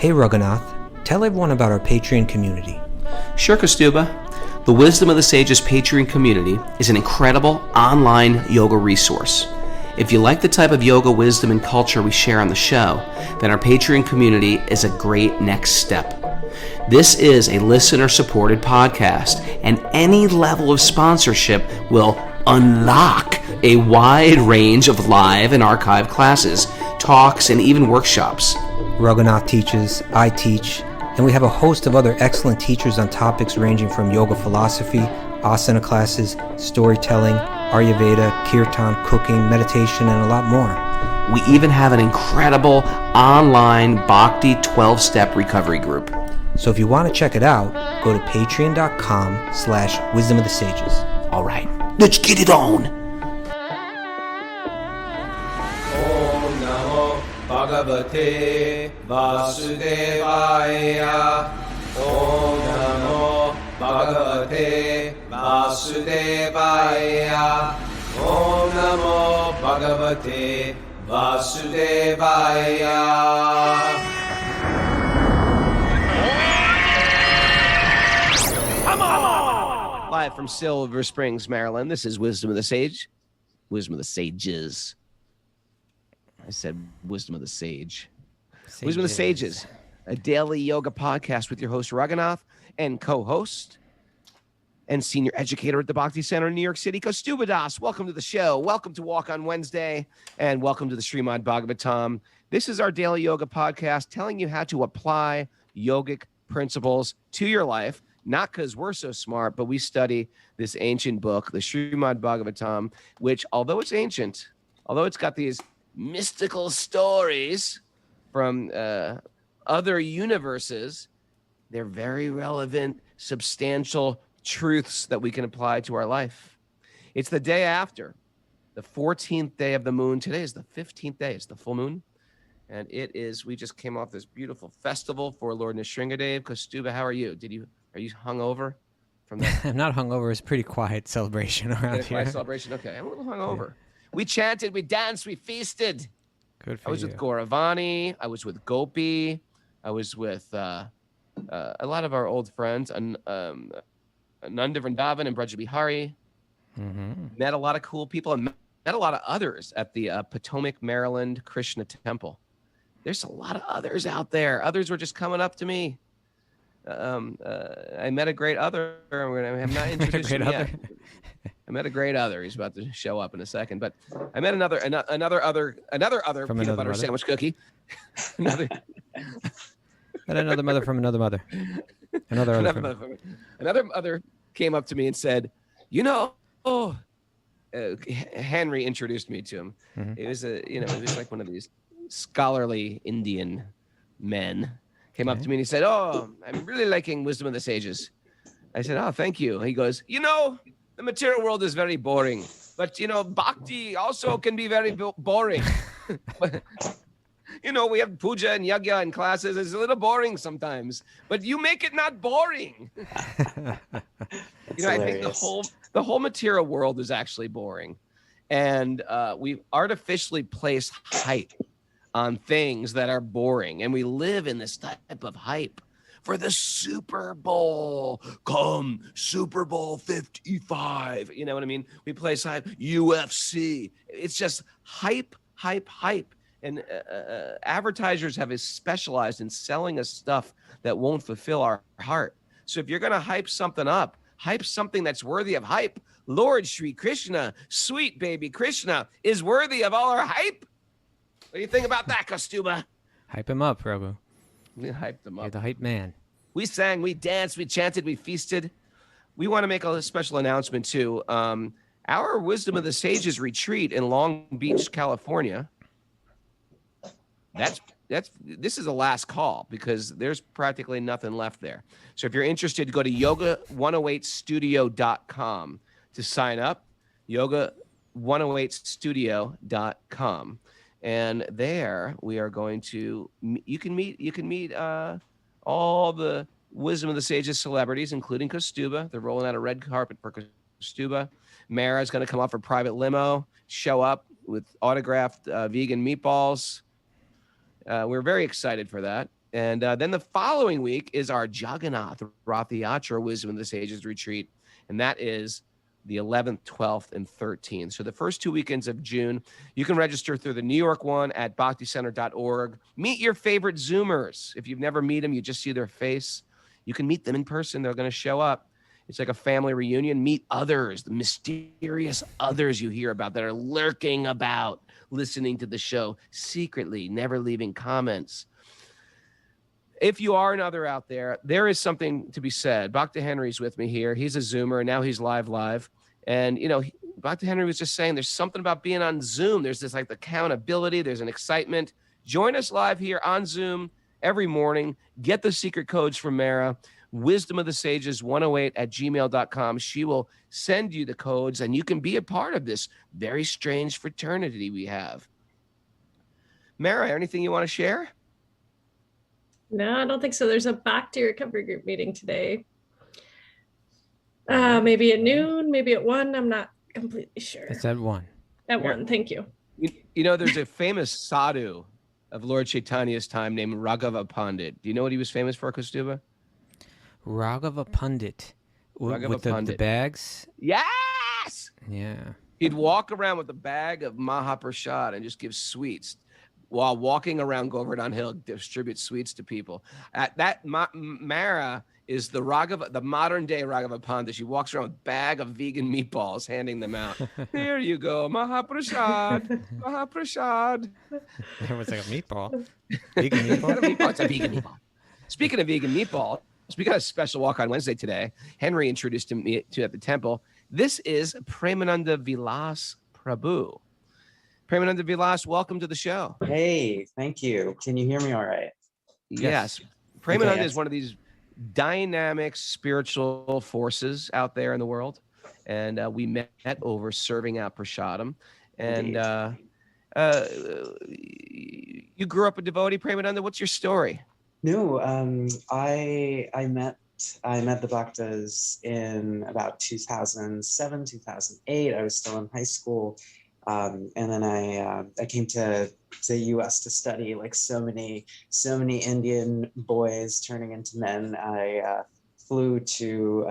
Hey Raghunath, tell everyone about our Patreon community. Sure, Kaustubha. The Wisdom of the Sages Patreon community is an incredible online yoga resource. If you like the type of yoga wisdom and culture we share on the show, then our Patreon community is a great next step. This is a listener-supported podcast, and any level of sponsorship will unlock a wide range of live and archived classes, talks, and even workshops. Raghunath teaches, I teach, and we have a host of other excellent teachers on topics ranging from yoga philosophy, asana classes, storytelling, Ayurveda, kirtan, cooking, meditation, and a lot more. We even have an incredible online Bhakti 12-step recovery group. So if you want to check it out, go to patreon.com/wisdom of the sages. All right, let's get it on. Om Namo Bhagavate Vasudevaya. Om Namo Bhagavate Vasudevaya. Om Namo Bhagavate Vasudevaya. Live from Silver Springs, Maryland, this is Wisdom of the Sage. Wisdom of the Sages. I said Wisdom of the Sage. Wisdom of the Sages, a daily yoga podcast with your host, Raghunath, and co-host and senior educator at the Bhakti Center in New York City, Kaustubha Das. Welcome to the show. Welcome to Walk on Wednesday, and welcome to the Srimad Bhagavatam. This is our daily yoga podcast telling you how to apply yogic principles to your life. Not because we're so smart, but we study this ancient book, the Srimad Bhagavatam, which, although it's ancient, although it's got these mystical stories from other universes, they're very relevant, substantial truths that we can apply to our life. It's the day after, the 14th day of the moon. Today is the 15th day. It's the full moon. And it is, we just came off this beautiful festival for Lord Nrsingadev. Kaustubha, how are you? Are you hungover from that? I'm not hungover. It's a pretty quiet celebration around here. Quiet celebration. Okay, I'm a little hungover. Yeah. We chanted, we danced, we feasted. Good for I was you. with Gauravani. I was with Gopi. I was with a lot of our old friends, Nanda Vrindavan and Braja Bihari. Mm-hmm. Met a lot of cool people and met a lot of others at the Potomac, Maryland Krishna Temple. There's a lot of others out there. Others were just coming up to me. I met a great other. I'm not introduced him yet. I met a great other. He's about to show up in a second. But I met another From peanut butter sandwich cookie. another mother from another mother. Another mother came up to me and said, Henry introduced me to him. Mm-hmm. It was it was like one of these scholarly Indian men. Came up to me and he said, I'm really liking Wisdom of the Sages. I said, thank you. He goes, the material world is very boring, but, bhakti also can be very boring. But, we have puja and yagya and classes. It's a little boring sometimes, but you make it not boring. I think the whole material world is actually boring. And we artificially place hype on things that are boring, and we live in this type of hype for the Super Bowl. Come Super Bowl 55. You know what I mean? We place hype. UFC. It's just hype. And advertisers have specialized in selling us stuff that won't fulfill our heart. So if you're going to hype something up, hype something that's worthy of hype. Lord Shri Krishna, sweet baby Krishna, is worthy of all our hype. What do you think about that, Kaustubha? Hype him up, Raghu. We hyped him up. You're the hype man. We sang, we danced, we chanted, we feasted. We want to make a special announcement, too. Our Wisdom of the Sages retreat in Long Beach, California. This is the last call because there's practically nothing left there. So if you're interested, go to yoga108studio.com to sign up. yoga108studio.com. And there we are going to, you can meet all the Wisdom of the Sages celebrities, including Kaustubha. They're rolling out a red carpet for Kaustubha. Mara's going to come off a private limo, show up with autographed vegan meatballs. We're very excited for that. And then the following week is our Jagannath Rath Yatra Wisdom of the Sages retreat. And that is the 11th, 12th, and 13th. So the first 2 weekends of June, you can register through the New York one at bhakticenter.org. Meet your favorite Zoomers. If you've never met them, you just see their face. You can meet them in person. They're going to show up. It's like a family reunion. Meet others, the mysterious others you hear about that are lurking about, listening to the show secretly, never leaving comments. If you are another out there, there is something to be said. Bhakti Henry's with me here. He's a Zoomer, and now he's live. And, you know, Bhakti Henry was just saying there's something about being on Zoom. There's this like accountability. There's an excitement. Join us live here on Zoom every morning. Get the secret codes from Mara, wisdom of the sages 108@gmail.com. She will send you the codes, and you can be a part of this very strange fraternity we have. Mara, anything you want to share? No, I don't think so. There's a Bhakti recovery group meeting today. Maybe at noon, maybe at 1. I'm not completely sure. It's at 1. At 1, thank you. You know, there's a famous sadhu of Lord Chaitanya's time named Raghava Pandit. Do you know what he was famous for, Kaustubha? Raghava Pandit. With the bags? Yes! Yeah. He'd walk around with a bag of Mahaprasad and just give sweets. While walking around Govardhan Hill, distribute sweets to people. Mara is the modern day Raghava Pandit. She walks around with a bag of vegan meatballs, handing them out. Here you go, Mahaprasad, Mahaprasad. It was like a meatball. Vegan meatball? It's a vegan meatball. Speaking of vegan meatball, we got a special walk on Wednesday today. Henry introduced me to at the temple. This is Premananda Vilas Prabhu. Premananda Vilas, welcome to the show. Hey, thank you. Can you hear me all right? Yes. Premananda is one of these dynamic spiritual forces out there in the world. And we met over serving out prasadam. And you grew up a devotee, Premananda. What's your story? No, I met the Bhaktas in about 2007, 2008. I was still in high school. And then I came to the U.S. to study, like so many Indian boys turning into men. I flew to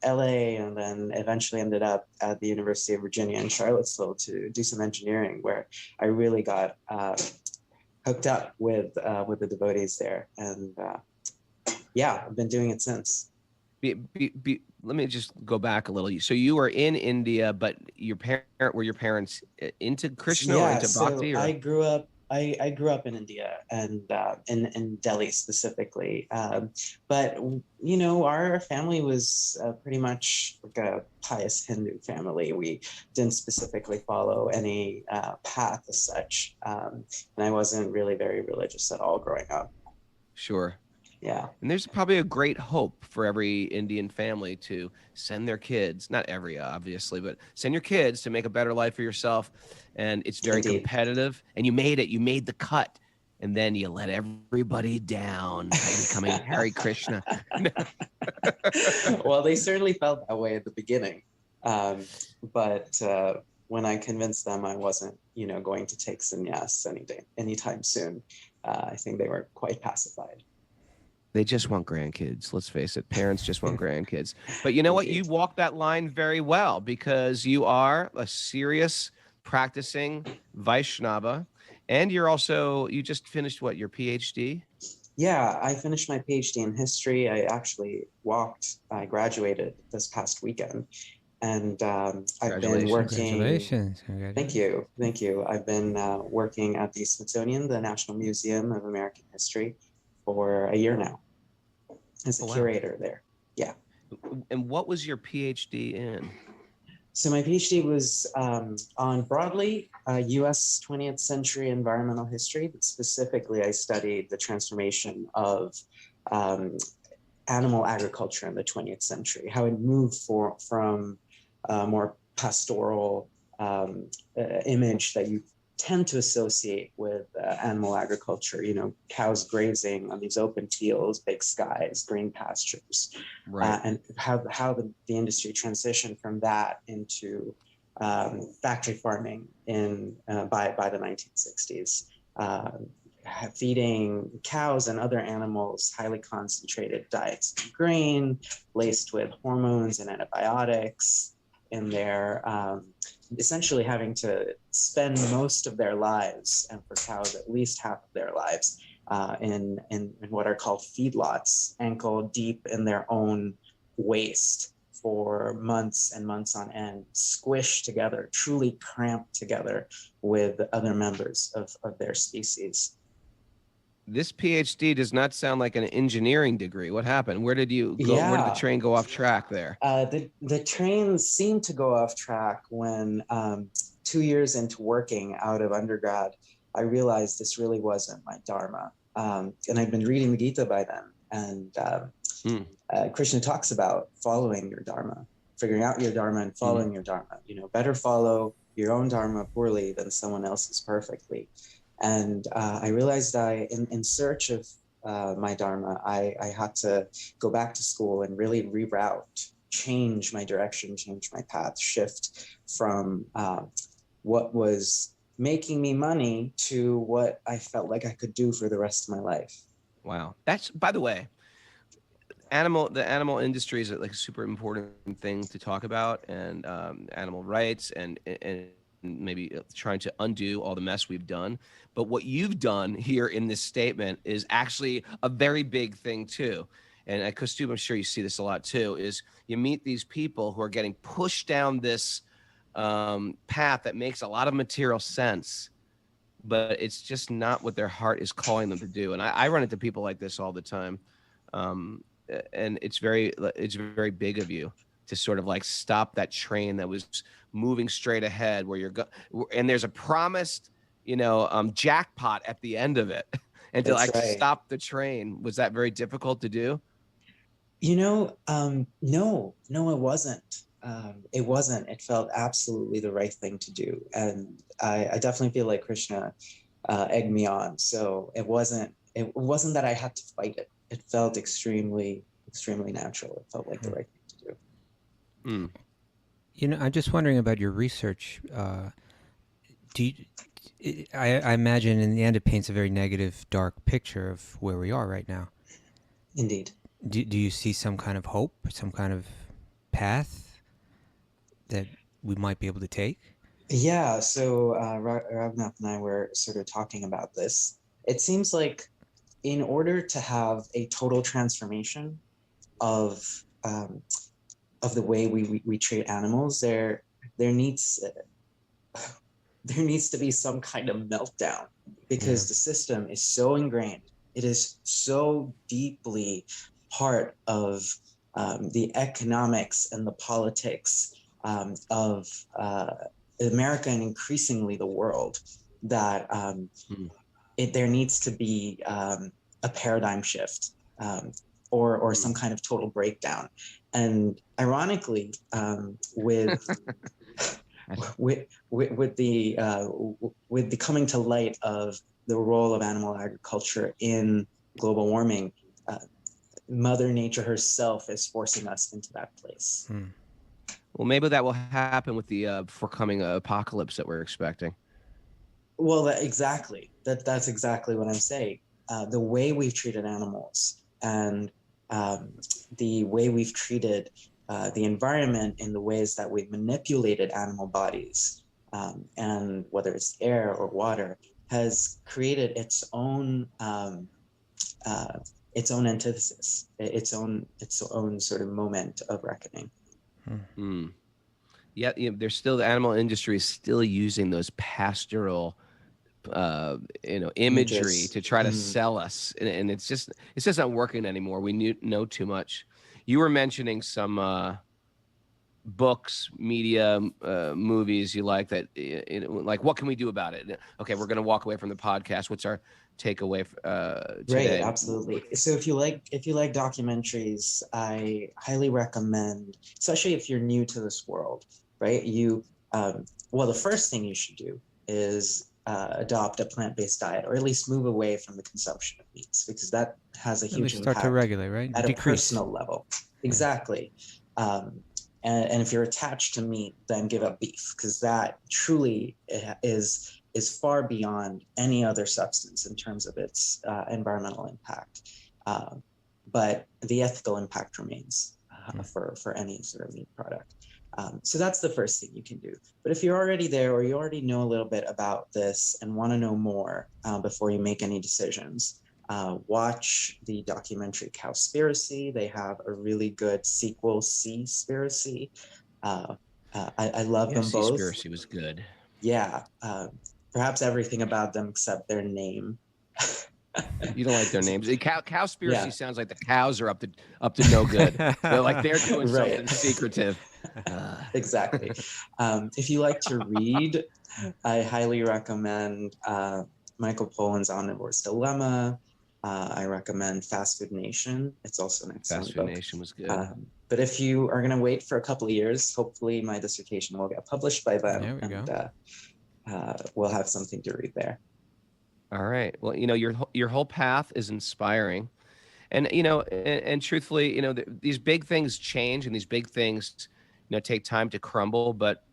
LA and then eventually ended up at the University of Virginia in Charlottesville to do some engineering, where I really got hooked up with the devotees there. And yeah, I've been doing it since. Let me just go back a little. So you were in India, but were your parents into Krishna or into Bhakti? So I grew up in India and in Delhi specifically. But you know, our family was pretty much like a pious Hindu family. We didn't specifically follow any path as such, and I wasn't really very religious at all growing up. Sure. Yeah. And there's probably a great hope for every Indian family to send their kids, not every obviously, but send your kids to make a better life for yourself. And it's very competitive. And you made it. You made the cut. And then you let everybody down by becoming Hare Krishna. Well, they certainly felt that way at the beginning. But when I convinced them I wasn't, going to take sannyas anytime soon, I think they were quite pacified. They just want grandkids. Let's face it. Parents just want grandkids. But you know what? You walk that line very well because you are a serious practicing Vaishnava. And you just finished your PhD? Yeah, I finished my PhD in history. I actually I graduated this past weekend. And I've been working. Congratulations. Thank you. I've been working at the Smithsonian, the National Museum of American History, for a year now as a curator there. Yeah. And what was your PhD in? So my PhD was on broadly U.S. 20th century environmental history, but specifically I studied the transformation of animal agriculture in the 20th century, how it moved from a more pastoral image that you tend to associate with animal agriculture, cows grazing on these open fields, big skies, green pastures, right. And how the industry transitioned from that into factory farming by the 1960s, feeding cows and other animals highly concentrated diets of grain laced with hormones and antibiotics, and they're essentially having to spend most of their lives, and for cows at least half of their lives, in what are called feedlots, ankle deep in their own waste for months and months on end, squished together, truly cramped together with other members of their species. This PhD does not sound like an engineering degree. What happened? Where did you go? Where did the train go off track there? The train seemed to go off track when 2 years into working out of undergrad, I realized this really wasn't my dharma. And I'd been reading the Gita by then. And Krishna talks about following your dharma, figuring out your dharma and following your dharma. You know, better follow your own dharma poorly than someone else's perfectly. And I realized in search of my dharma, I had to go back to school and really reroute, change my direction, change my path, shift from what was making me money to what I felt like I could do for the rest of my life. Wow. That's, by the way, the animal industry is like a super important thing to talk about, and animal rights and maybe trying to undo all the mess we've done. But what you've done here in this statement is actually a very big thing too. And at Kaustubha, I'm sure you see this a lot too, is you meet these people who are getting pushed down this path that makes a lot of material sense, but it's just not what their heart is calling them to do. And I run into people like this all the time. And it's very big of you to sort of like stop that train that was moving straight ahead where and there's a promised, jackpot at the end of it. And to stop the train, was that very difficult to do? No, it wasn't. It wasn't. It felt absolutely the right thing to do. And I definitely feel like Krishna egged me on. So it wasn't that I had to fight it. It felt extremely, extremely natural. It felt like the right thing to do. I'm just wondering about your research. I imagine in the end it paints a very negative, dark picture of where we are right now. Indeed. Do you see some kind of hope, some kind of path that we might be able to take? Yeah, so Raghunath and I were sort of talking about this. It seems like in order to have a total transformation of the way we treat animals, there needs to be some kind of meltdown, because the system is so ingrained. It is so deeply part of the economics and the politics of America and increasingly the world, that there needs to be a paradigm shift or some kind of total breakdown. And ironically, with the coming to light of the role of animal agriculture in global warming, Mother Nature herself is forcing us into that place. Well, maybe that will happen with the forthcoming apocalypse that we're expecting. Well, that's exactly what I'm saying. The way we've treated animals and the way we've treated the environment in the ways that we've manipulated animal bodies, and whether it's air or water, has created its own antithesis, its own sort of moment of reckoning. Yeah, there's still, the animal industry is still using those pastoral imagery to try to sell us, and it's just not working anymore. We know too much. You were mentioning some books, media, movies you like that, like, what can we do about it? Okay, we're going to walk away from the podcast. What's our takeaway today? Right, absolutely. So if you like documentaries, I highly recommend, especially if you're new to this world, right? The first thing you should do is adopt a plant-based diet, or at least move away from the consumption of meats, because that has a huge impact. Start to regulate, right? At a personal level. Exactly. And if you're attached to meat, then give up beef, because that truly is is far beyond any other substance in terms of its environmental impact. But the ethical impact remains for any sort of meat product. So that's the first thing you can do. But if you're already there, or you already know a little bit about this and want to know more before you make any decisions, watch the documentary Cowspiracy. They have a really good sequel, Seaspiracy. I love them both. Seaspiracy was good. Yeah, perhaps everything about them except their name. You don't like their names. Cowspiracy sounds like the cows are up to no good. They're like they're doing something secretive. Exactly. If you like to read, I highly recommend Michael Pollan's Omnivore's Dilemma. I recommend Fast Food Nation. It's also an excellent Fast Food book. Nation was good. But if you are going to wait for a couple of years, hopefully my dissertation will get published by then. There we go. We'll have something to read there. All right. Well, your whole path is inspiring, and and truthfully, these big things change, and these big things, take time to crumble. But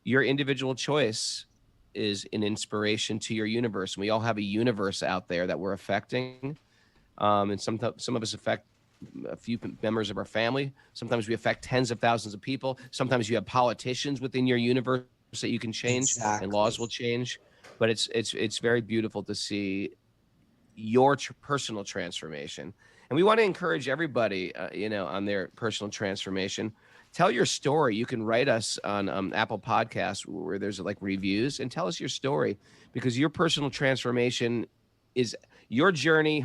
your individual choice is an inspiration to your universe, and we all have a universe out there that we're affecting. And some of us affect a few members of our family. Sometimes we affect tens of thousands of people. Sometimes you have politicians within your universe that you can change, and laws will change. But it's very beautiful to see your personal transformation, and we want to encourage everybody, on their personal transformation. Tell your story. You can write us on Apple Podcasts where there's like reviews, and tell us your story, because your personal transformation is your journey.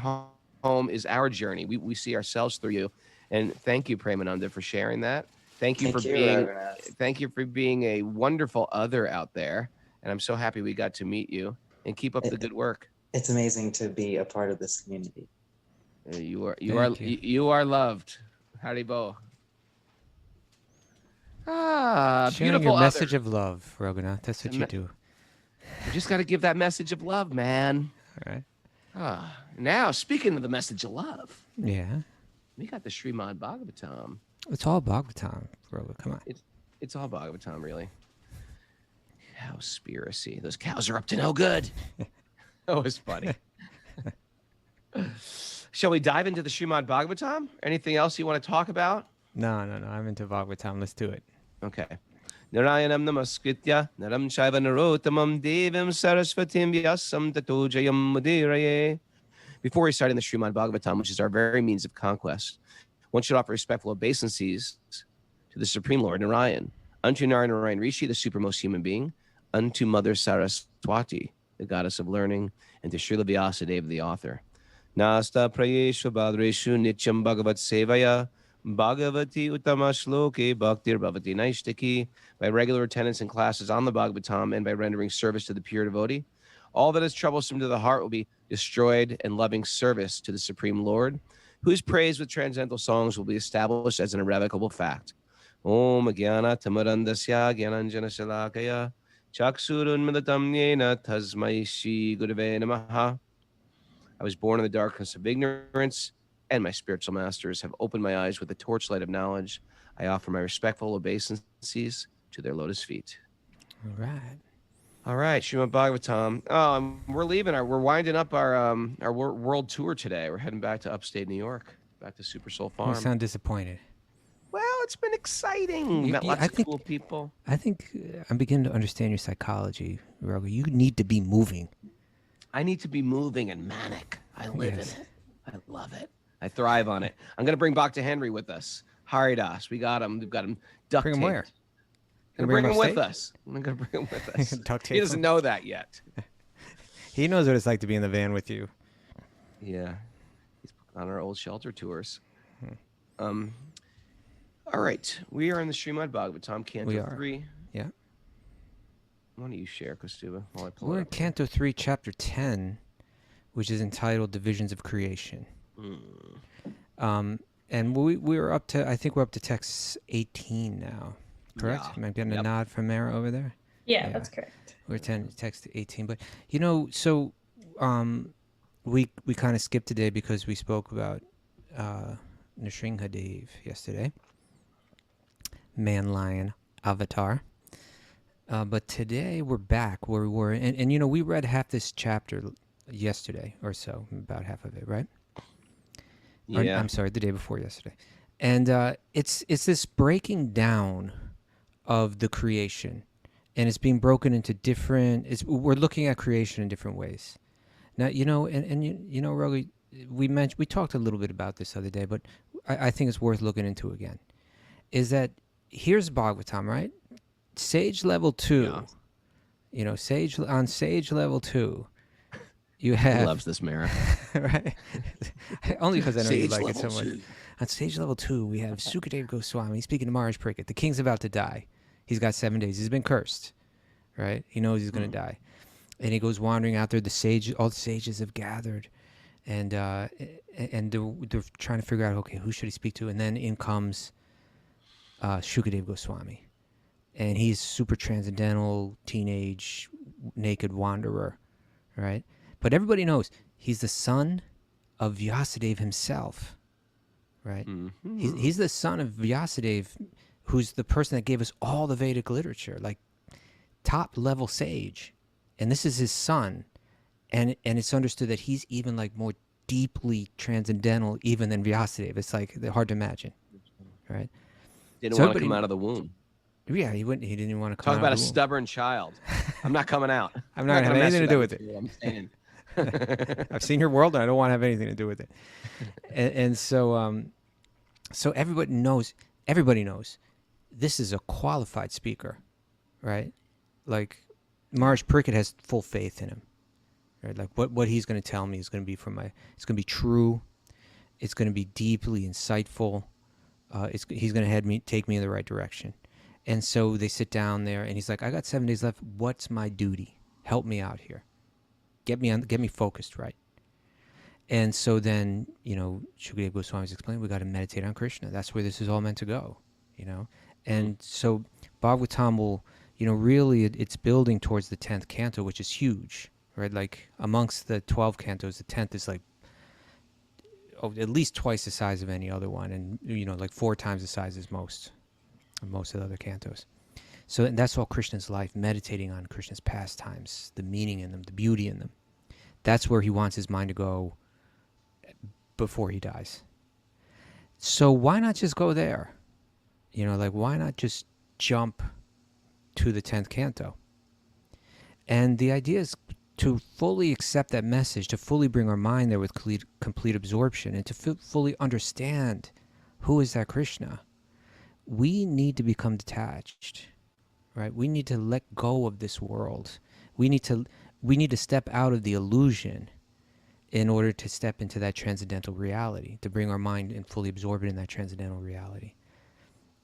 Home is our journey. We see ourselves through you, and thank you, Premananda, for sharing that. Thank you for being a wonderful other out there. And I'm so happy we got to meet you, and keep up the good work. It's amazing to be a part of this community. You are loved. Haribo. Sharing Beautiful your other. message of love, Raghunath. That's what you do. We just got to give that message of love, man. All right. Now, speaking of the message of love. Yeah. We got the Srimad Bhagavatam. It's all Bhagavatam, Raghu. Come on. It's all Bhagavatam, really. Cowspiracy. Those cows are up to no good. That was funny. Shall we dive into the Srimad Bhagavatam? Anything else you want to talk about? No. I'm into Bhagavatam. Let's do it. Okay. Narayanam namaskritya naram shaiva narotamam devim sarasvatim vyasam tato jayam mudiraye. Before we start in the Srimad Bhagavatam, which is our very means of conquest, one should offer respectful obeisances to the Supreme Lord Narayan, unto Narayan Rishi, the supermost human being, unto Mother Saraswati, the goddess of learning, and to Srila Vyasadeva, the author. Nasta prayeshu badreshu nityam bhagavat sevaya bhagavati uttama shloke bhaktir bhavati naishtaki. By regular attendance in classes on the Bhagavatam and by rendering service to the pure devotee, all that is troublesome to the heart will be destroyed, and loving service to the Supreme Lord, whose praise with transcendental songs will be established as an irrevocable fact. Om Jnana Tamarandasya Jnananjana Shalakaya Chaksurun Milatam Yena Tasmai Shri Gurave Namaha. I was born in the darkness of ignorance, and my spiritual masters have opened my eyes with the torchlight of knowledge. I offer my respectful obeisances to their lotus feet. All right, Srimad Bhagavatam. We're winding up our world tour today. We're heading back to upstate New York, back to Super Soul Farm. You sound disappointed. Well, it's been exciting. Met lots of cool people. I think I'm beginning to understand your psychology, Raghu. You need to be moving. I need to be moving and manic. I live in it. I love it. I thrive on it. I'm going to bring Bhakti Henry with us. Haridas. We got him. We've got him duct taped. Bring him where? I'm going to bring him with us. I'm going to bring him with us. He doesn't know that yet. He knows what it's like to be in the van with you. Yeah. He's on our old shelter tours. All right. We are in the Srimad Bhagavatam, Canto 3. Yeah. Why don't you share, Kaustubha, while I pull We're it in up? Canto 3, Chapter 10, which is entitled Divisions of Creation. And we're up to, I think we're up to text 18 now. Correct? Yeah. Am I getting a nod from Mara over there? Yeah, that's correct. We're text 18. But, so we kind of skipped today because we spoke about Nrsimhadev yesterday. Man-lion avatar. But today we're back where we were, and you know, we read half this chapter yesterday or so, about half of it, right? Or, Yeah. I'm sorry, the day before yesterday. And it's this breaking down of the creation, and it's being broken into different. We're looking at creation in different ways. Now, you know, and you know, Raghu, we talked a little bit about this the other day, but I think it's worth looking into again. Is that here's Bhagavatam, right? Sage level 2. Yeah. You know, sage level 2. You He have loves this Mara. right. Only because I know you Sage like it so level much. 2. On stage level 2, we have Sukadeva Goswami speaking to Maharaj Pariksit. The king's about to die. He's got 7 days. He's been cursed, right? He knows he's going to die, and he goes wandering out there. All the sages have gathered, and they're trying to figure out, okay, who should he speak to? And then in comes Sukadeva Goswami, and he's super transcendental, teenage, naked wanderer, right? But everybody knows he's the son of Vyasadeva himself, right? Mm-hmm. He's the son of Vyasadeva, who's the person that gave us all the Vedic literature, like top level sage. And this is his son. And it's understood that he's even like more deeply transcendental even than Vyasadeva. It's like hard to imagine, right? Didn't So want to everybody- come out of the womb. Yeah, he didn't even want to come Talk out about a of the womb. stubborn child. I'm not coming out. I'm not gonna have anything to do with it. I'm saying. I've seen your world, and I don't want to have anything to do with it. And so, so everybody knows. Everybody knows this is a qualified speaker, right? Like Maharaj Pariksit has full faith in him, right? Like what he's going to tell me is going to be it's going to be true. It's going to be deeply insightful. He's going to take me in the right direction. And so they sit down there, and he's like, "I got 7 days left. What's my duty? Help me out here. Get me focused, right?" And so then, you know, Shukadeva Goswami's explaining, we got to meditate on Krishna. That's where this is all meant to go, you know. And so Bhagavatam will, you know, really it's building towards the 10th canto, which is huge, right? Like amongst the 12 cantos, the 10th is like at least twice the size of any other one, and you know, like 4 times the size as most of the other cantos. So that's all Krishna's life, meditating on Krishna's pastimes, the meaning in them, the beauty in them. That's where he wants his mind to go before he dies. So why not just go there? You know, like why not just jump to the 10th canto? And the idea is to fully accept that message, to fully bring our mind there with complete absorption, and to fully understand who is that Krishna. We need to become detached, right? We need to let go of this world. We need to step out of the illusion in order to step into that transcendental reality, to bring our mind and fully absorb it in that transcendental reality.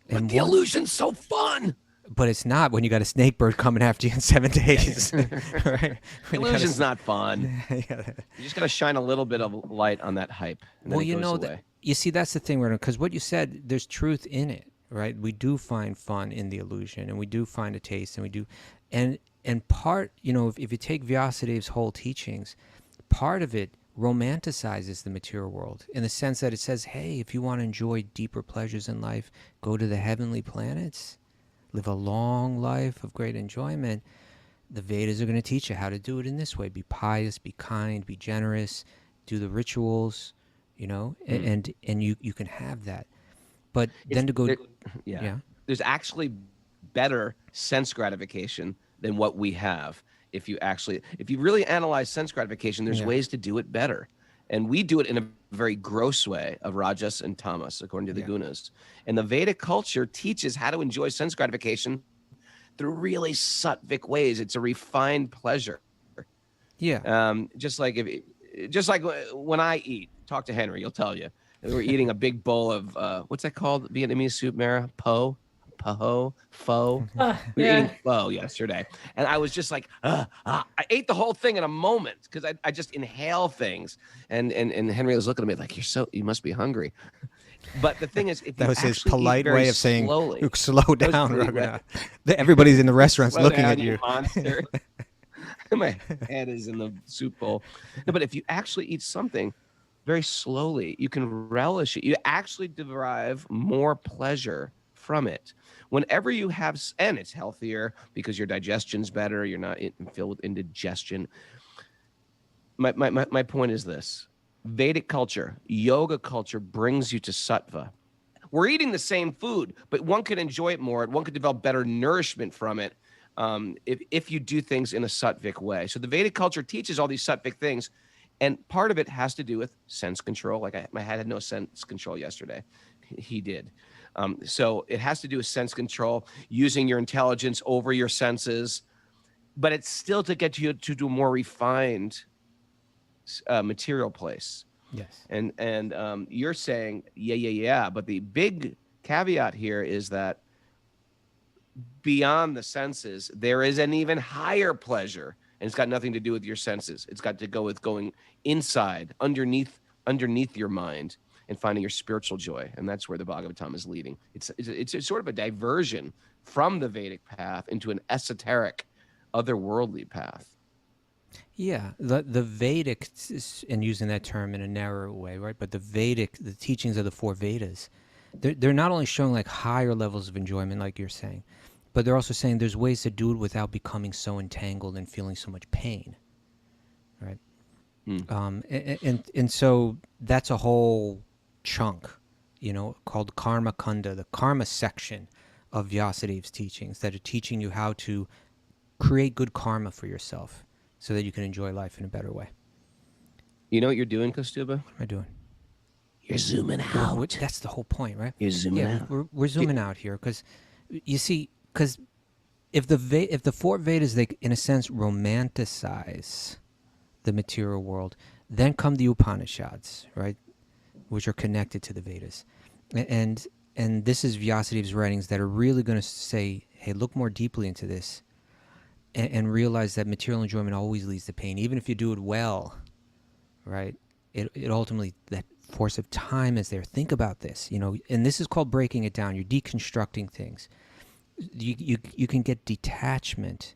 But the illusion's so fun. But it's not when you got a snake bird coming after you in 7 days. Right? Illusion's not fun. Yeah. You just got to shine a little bit of light on that hype. And then Well, it you goes know, away. you see, that's the thing, because what you said, there's truth in it, right? We do find fun in the illusion, and we do find a taste, and we do, and part, you know, if you take Vyasadeva's whole teachings, part of it romanticizes the material world in the sense that it says, hey, if you want to enjoy deeper pleasures in life, go to the heavenly planets, live a long life of great enjoyment. The Vedas are going to teach you how to do it in this way. Be pious, be kind, be generous, do the rituals, you know, and you can have that. But then to go... Yeah. There's actually better sense gratification than what we have. If you really analyze sense gratification, there's ways to do it better. And we do it in a very gross way of rajas and tamas, according to the gunas. And the Vedic culture teaches how to enjoy sense gratification through really sattvic ways. It's a refined pleasure. Yeah. Just like when I eat, talk to Henry, he'll tell you. We're eating a big bowl of, what's that called? Vietnamese soup, Mara? Pho? Pho. We were eating pho yesterday, and I was just like, I ate the whole thing in a moment because I just inhale things, and Henry was looking at me like, you must be hungry. But the thing is, if that you was his actually polite eat very way of saying, slowly, slow down, Raghunath. Everybody's in the restaurants looking down, at you. Monster. My head is in the soup bowl. No, but if you actually eat something very slowly, you can relish it. You actually derive more pleasure from it. Whenever you have, and it's healthier because your digestion's better, you're not filled with indigestion. My point is this: Vedic culture, yoga culture brings you to sattva. We're eating the same food, but one could enjoy it more. One could develop better nourishment from it if you do things in a sattvic way. So the Vedic culture teaches all these sattvic things, and part of it has to do with sense control. Like I had no sense control yesterday. He did. So it has to do with sense control, using your intelligence over your senses, but it's still to get you to do a more refined material place. Yes. And you're saying, yeah. But the big caveat here is that beyond the senses, there is an even higher pleasure. And it's got nothing to do with your senses. It's got to go with going inside, underneath your mind, and finding your spiritual joy. And that's where the Bhagavatam is leading. It's a sort of a diversion from the Vedic path into an esoteric, otherworldly path. Yeah, the Vedic, and using that term in a narrower way, right? But the teachings of the four Vedas, they're not only showing like higher levels of enjoyment, like you're saying, but they're also saying there's ways to do it without becoming so entangled and feeling so much pain, right? And so that's a whole chunk, called Karma Kunda, the karma section of Vyasadev's teachings that are teaching you how to create good karma for yourself, so that you can enjoy life in a better way. You know what you're doing, Kaustubha? What am I doing? You're zooming out. Well, that's the whole point, right? You're zooming out. We're zooming out here because, you see, because if the four Vedas, they in a sense romanticize the material world, then come the Upanishads, right, which are connected to the Vedas, and this is Vyasadev's writings that are really going to say, hey, look more deeply into this. And realize that material enjoyment always leads to pain, even if you do it well, right? It ultimately, that force of time is there. Think about this, and this is called breaking it down. You're deconstructing things. You can get detachment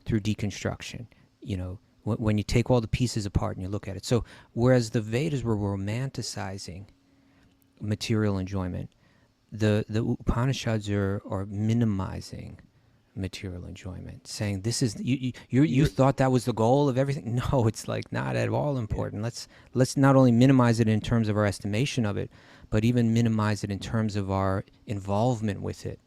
through deconstruction, when you take all the pieces apart and you look at it. So whereas the Vedas were romanticizing material enjoyment, the Upanishads are minimizing material enjoyment, saying this is you thought that was the goal of everything. No, it's like not at all important. Let's not only minimize it in terms of our estimation of it, but even minimize it in terms of our involvement with it.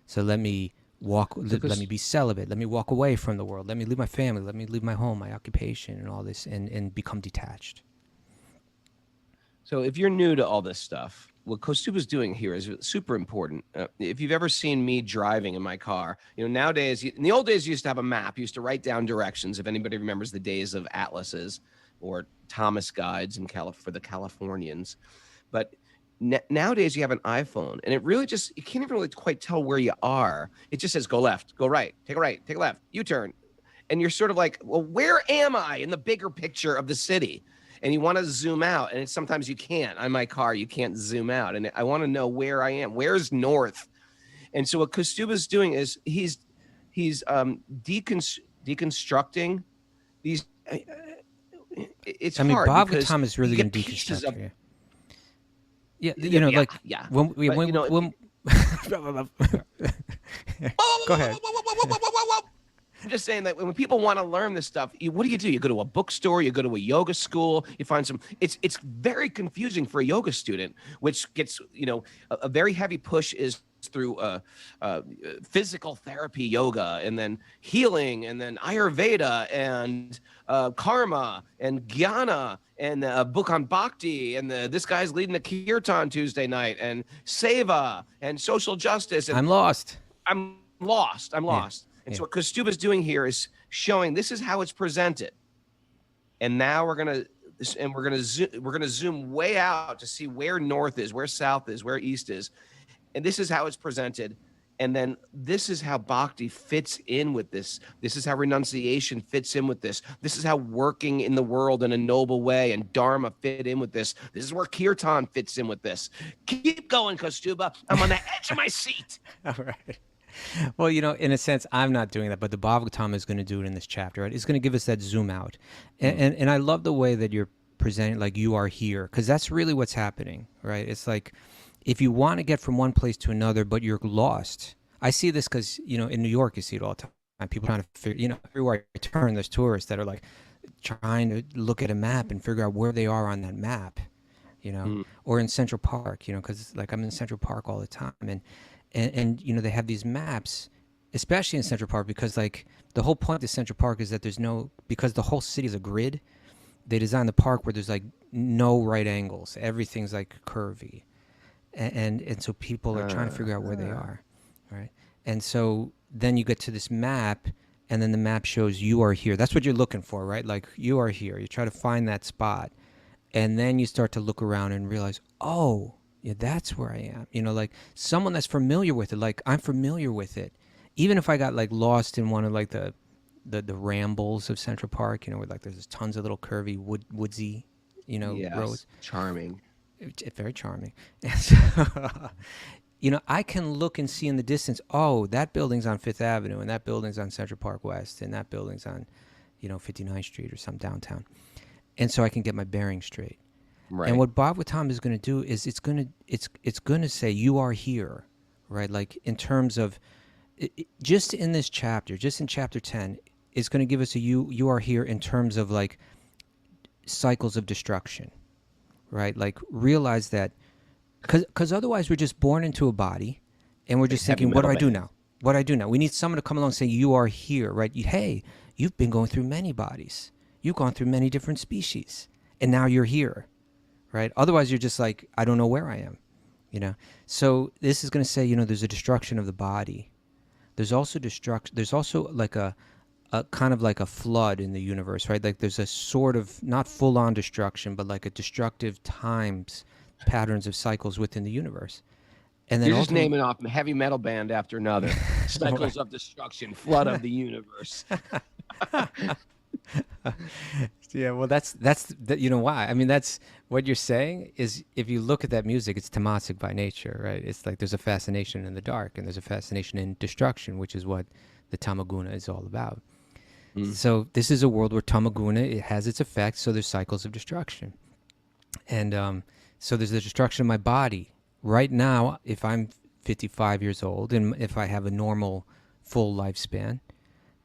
So let me be celibate, let me walk away from the world, let me leave my family, let me leave my home, my occupation, and all this, and become detached. So if you're new to all this stuff, what Kaustubha's doing here is super important. If you've ever seen me driving in my car, nowadays, in the old days, you used to have a map. You used to write down directions. If anybody remembers the days of atlases or Thomas guides for the Californians. But nowadays, you have an iPhone, and it really you can't even really quite tell where you are. It just says, go left, go right, take a left, U-turn. And you're sort of like, well, where am I in the bigger picture of the city? And you want to zoom out, and sometimes you can't. On my car, you can't zoom out, and I want to know where I am. Where's north? And so what Kaustubha's doing is he's deconstructing these. It's hard. Bhagavatam is really going to deconstruct. Go ahead. I'm just saying that when people want to learn this stuff, what do? You go to a bookstore, you go to a yoga school, you find some. It's very confusing for a yoga student, which gets a very heavy push is through physical therapy yoga, and then healing, and then Ayurveda, and karma, and jnana, and a book on bhakti, and this guy's leading a kirtan Tuesday night, and seva, and social justice. And I'm lost. Yeah. And so what Kaustubha's doing here is showing this is how it's presented. And now we're gonna zoom way out to see where north is, where south is, where east is. And this is how it's presented. And then this is how bhakti fits in with this. This is how renunciation fits in with this. This is how working in the world in a noble way and dharma fit in with this. This is where kirtan fits in with this. Keep going, Kaustubha. I'm on the edge of my seat. All right. Well, in a sense, I'm not doing that, but the Bhagavatam is going to do it in this chapter, right? It's going to give us that zoom out. And I love the way that you're presenting, like you are here, because that's really what's happening, right? It's like if you want to get from one place to another, but you're lost. I see this because, in New York, you see it all the time. People trying to figure, everywhere I turn, there's tourists that are like trying to look at a map and figure out where they are on that map, or in Central Park, because like I'm in Central Park all the time. And they have these maps, especially in Central Park, because like the whole point of Central Park is that because the whole city is a grid, they designed the park where there's like no right angles. Everything's like curvy. And so people are trying to figure out where they are, right? And so then you get to this map, and then the map shows you are here. That's what you're looking for, right? Like you are here. You try to find that spot, and then you start to look around and realize, oh, yeah, that's where I am. Like someone that's familiar with it. Like I'm familiar with it, even if I got like lost in one of like the rambles of Central Park, where like there's tons of little curvy woodsy, Yes, roads. charming. It's very charming. And so, I can look and see in the distance, oh, that building's on Fifth Avenue, and that building's on Central Park West, and that building's on, 59th Street or some downtown. And so I can get my bearings straight. Right. And what Bhagavatam is going to do is it's going to say you are here, right? Like in terms of just in this chapter, just in chapter 10, it's going to give us you are here in terms of like cycles of destruction. Right? Like realize that, because otherwise we're just born into a body and we're just thinking, what do I do now? What do I do now? We need someone to come along and say, you are here, right? Hey, you've been going through many bodies. You've gone through many different species, and now you're here, right? Otherwise you're just like, I don't know where I am, So this is going to say, there's a destruction of the body. There's also destruction. There's also like a kind of like a flood in the universe, right? Like there's a sort of not full-on destruction, but like a destructive patterns of cycles within the universe. And then you're just naming off a heavy metal band after another. Cycles of destruction, flood of the universe. Yeah, well, that's why. I mean, that's what you're saying is if you look at that music, it's tamasic by nature, right? It's like there's a fascination in the dark, and there's a fascination in destruction, which is what the tamaguna is all about. So this is a world where tamaguna, it has its effects, so there's cycles of destruction. And so there's the destruction of my body. Right now, if I'm 55 years old and if I have a normal full lifespan,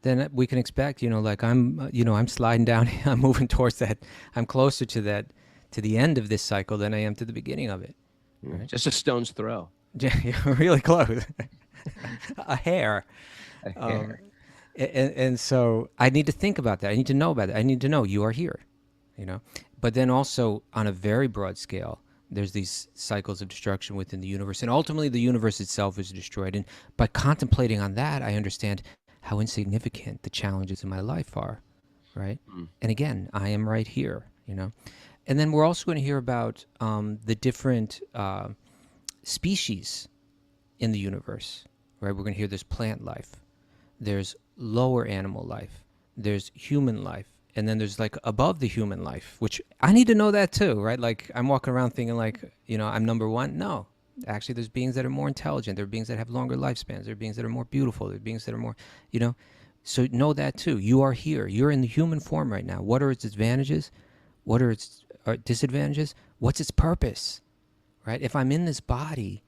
then we can expect, like I'm sliding down, I'm moving towards that, I'm closer to the end of this cycle than I am to the beginning of it. Right? Just a stone's throw. You're really close. A hair. And so I need to think about that. I need to know about it. I need to know you are here, But then also on a very broad scale, there's these cycles of destruction within the universe. And ultimately the universe itself is destroyed. And by contemplating on that, I understand how insignificant the challenges in my life are, right? And again, I am right here, And then we're also going to hear about the different species in the universe, right? We're going to hear there's plant life, there's lower animal life, there's human life, and then there's like above the human life, which I need to know that too, right? Like I'm walking around thinking like, I'm number one. No, actually there's beings that are more intelligent. There are beings that have longer lifespans. There are beings that are more beautiful. There are beings that are more, so know that too. You are here. You're in the human form right now. What are its advantages? What are its disadvantages? What's its purpose, right? If I'm in this body,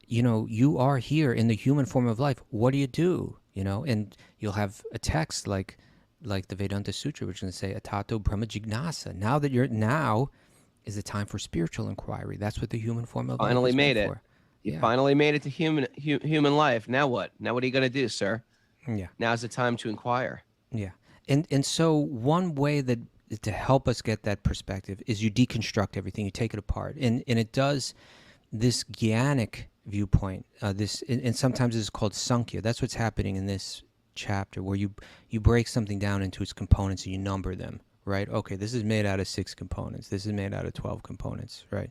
you are here in the human form of life. What do you do? And you'll have a text like the Vedanta Sutra, which is going to say, Atato Brahma Jignasa. Now is the time for spiritual inquiry. That's what the human form of life is made it. For. You finally made it to human life. Now what? Now what are you going to do, sir? Yeah. Now's the time to inquire. Yeah. And so one way that to help us get that perspective is you deconstruct everything. You take it apart. And it does this Jnanic viewpoint. And sometimes it's called Samkhya. That's what's happening in this chapter, where you break something down into its components and you number them, right? Okay, this is made out of 6 components. This is made out of 12 components, right?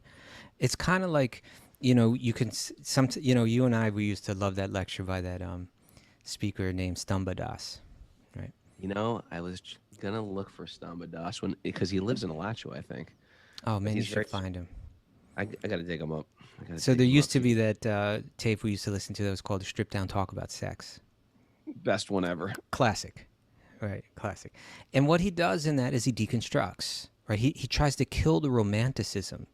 It's kind of like, you can you and I, we used to love that lecture by that speaker named Stamba Das, right? I was gonna look for Stamba Das because he lives in Alachua, I think. Oh man, you should find him. I gotta dig him up. So there used to be that tape we used to listen to that was called the Stripped Down Talk About Sex. Best one ever. Classic. Right, classic. And what he does in that is he deconstructs, right? He tries to kill the romanticism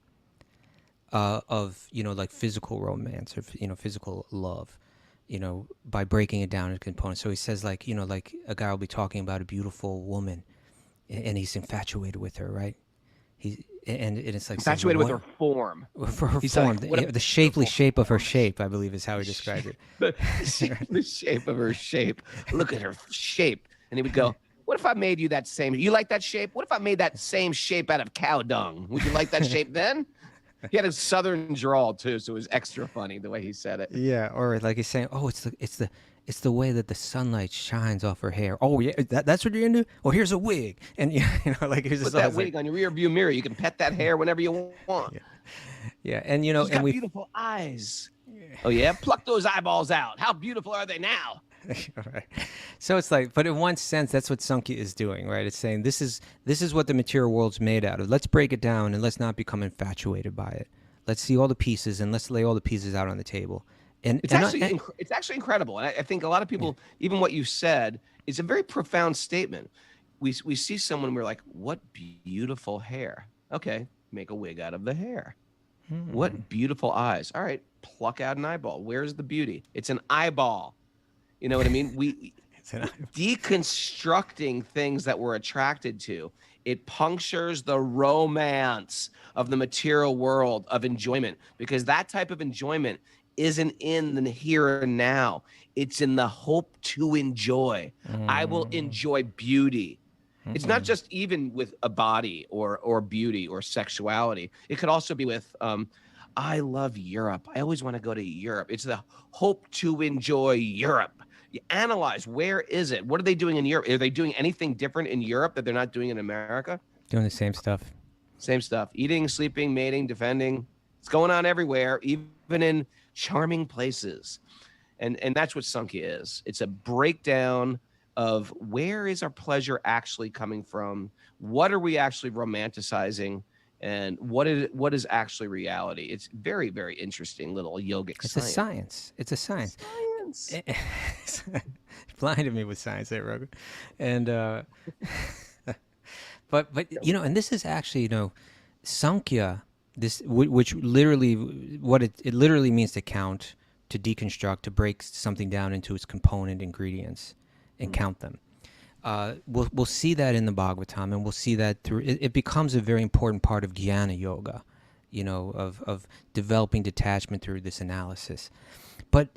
of, like physical romance or, physical love, by breaking it down into components. So he says, like, like a guy will be talking about a beautiful woman and he's infatuated with her, right? And it's like saying, Infatuated with what her form. for her He's form, like, what a the shapely beautiful shape of her form. shape, I believe is how he described it. The shape of her shape. Look at her shape. And he would go, what if I made you that same? You like that shape? What if I made that same shape out of cow dung? Would you like that shape then? He had a southern drawl too, so it was extra funny the way he said it. Yeah, or like he's saying, oh, it's the way that the sunlight shines off her hair. Oh yeah, that's what you're into. Oh, here's a wig, and like here's Put that wig on your rear view mirror. You can pet that hair whenever you want. Yeah, and She's and got we beautiful eyes. Oh yeah, pluck those eyeballs out. How beautiful are they now? right. So it's like, but in one sense, that's what Samkhya is doing, right? It's saying this is what the material world's made out of. Let's break it down and let's not become infatuated by it. Let's see all the pieces and let's lay all the pieces out on the table. And It's actually incredible, and I think a lot of people, even what you said, is a very profound statement. We see someone, we're like, what beautiful hair. Okay, make a wig out of the hair. What beautiful eyes. All right, pluck out an eyeball. Where's the beauty? It's an eyeball. You know what I mean? We deconstructing things that we're attracted to. It punctures the romance of the material world of enjoyment, because that type of enjoyment isn't in the here and now. It's in the hope to enjoy. I will enjoy beauty. It's not just even with a body or beauty or sexuality. It could also be with I love Europe. I always want to go to Europe. It's the hope to enjoy Europe. You analyze, where is it? What are they doing in Europe? Are they doing anything different in Europe that they're not doing in America? doing the same stuff. Same stuff. Eating, sleeping, mating, defending. It's going on everywhere, even in charming places. And that's what Samkhya is. It's a breakdown of where is our pleasure actually coming from? What are we actually romanticizing? And what is actually reality? It's very, very interesting little yogic It's science. a science. It's a science. Blinded me with science there, Raghu. And but and this is actually, Samkhya, this which literally what it literally means to count, to deconstruct, to break something down into its component ingredients and count them. We'll see that in the Bhagavatam, and we'll see that through it becomes a very important part of Jnana Yoga, of developing detachment through this analysis. But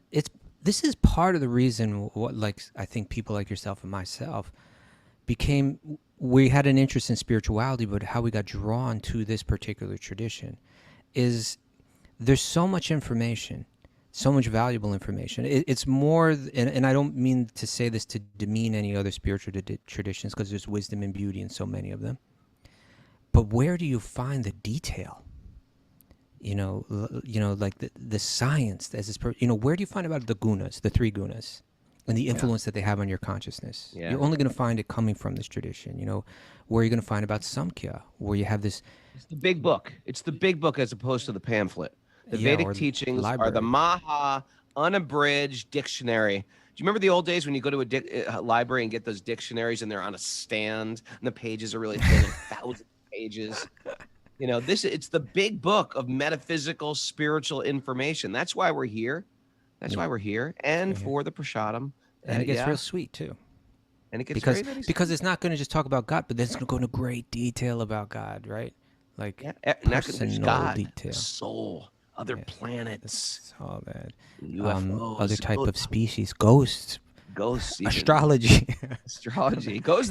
this is part of the reason what, like, I think people like yourself and myself we had an interest in spirituality, but how we got drawn to this particular tradition is there's so much information, so much valuable information. It's more, and I don't mean to say this to demean any other spiritual traditions, because there's wisdom and beauty in so many of them. But where do you find the detail? Like the science as this, where do you find about the gunas, the three gunas, and the influence that they have on your consciousness? Yeah. You're only going to find it coming from this tradition. Where you're going to find about Samkhya, where you have this. It's the big book. It's the big book as opposed to the pamphlet. The Vedic teachings are the Maha unabridged dictionary. Do you remember the old days when you go to a library and get those dictionaries and they're on a stand and the pages are really thin, and thousands of pages? It's the big book of metaphysical, spiritual information. That's why we're here. That's why we're here, and for the prasadam. And it gets real sweet too. And it gets because it's not going to just talk about God, but then it's going to go into great detail about God, right? Like personal God, detail, soul, other planets, all that, UFOs, other type of species, ghosts, even. astrology. Astrology. It goes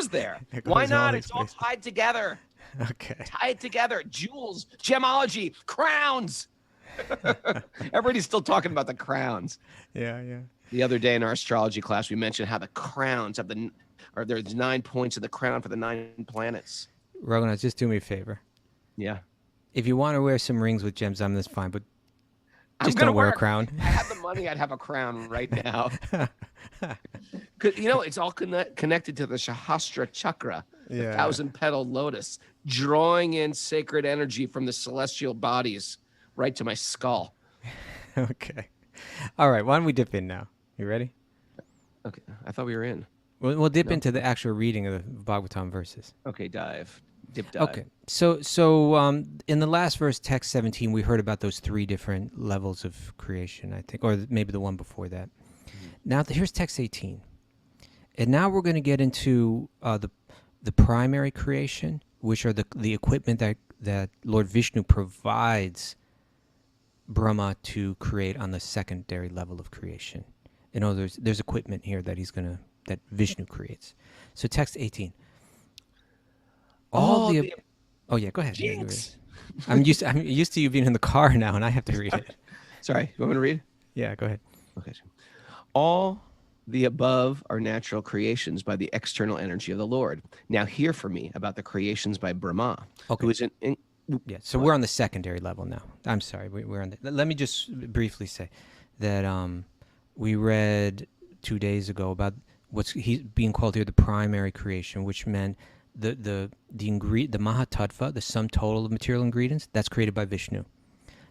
there. Why not? It's all tied together. Okay. Tied together. Jewels, gemology, crowns. Everybody's still talking about the crowns. Yeah. The other day in our astrology class, we mentioned how the crowns have there's 9 points of the crown for the 9 planets. Raghunath, just do me a favor. Yeah. If you want to wear some rings with gems on, that's fine, but just don't wear a crown. I have the money, I'd have a crown right now. It's all connected to the Sahasra chakra, the 1,000-petaled lotus, drawing in sacred energy from the celestial bodies right to my skull. Okay. All right. Why don't we dip in now? You ready? Okay. I thought we were in. We'll dip into the actual reading of the Bhagavatam verses. Okay, dive. dip dive. Okay. So in the last verse, text 17, we heard about those 3 different levels of creation, I think, or maybe the one before that. Now here's text 18. And now we're going to get into the primary creation, which are the equipment that Lord Vishnu provides Brahma to create on the secondary level of creation. You know, there's equipment here that that Vishnu creates. So text 18. Oh yeah, go ahead. Yeah, Jinx. I'm used to you being in the car now, and I have to read it. Sorry, you want me to read? Yeah, go ahead. Okay. All the above are natural creations by the external energy of the Lord. Now hear from me about the creations by Brahma, Okay. who is Yeah, so we're on the secondary level now. I'm sorry, we're on the. Let me just briefly say that we read 2 days ago about what's being called here the primary creation, which meant the Mahatattva, the sum total of material ingredients, that's created by Vishnu.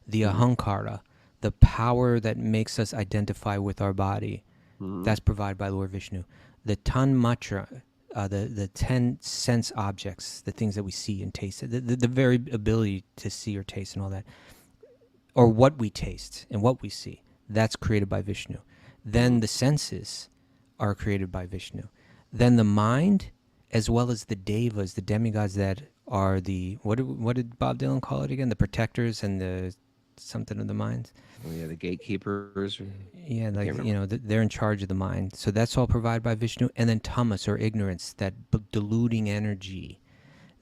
The Ahankara, the power that makes us identify with our body, that's provided by Lord Vishnu. The Tanmatra, the 10 sense objects, the things that we see and taste, the very ability to see or taste and all that, or what we taste and what we see, that's created by Vishnu. Then the senses are created by Vishnu. Then the mind, as well as the devas, the demigods that are the, what did Bob Dylan call it again? The protectors and the something of the mind. Oh yeah, the gatekeepers. Yeah, like, you know, they're in charge of the mind. So that's all provided by Vishnu. And then tamas, or ignorance, that deluding energy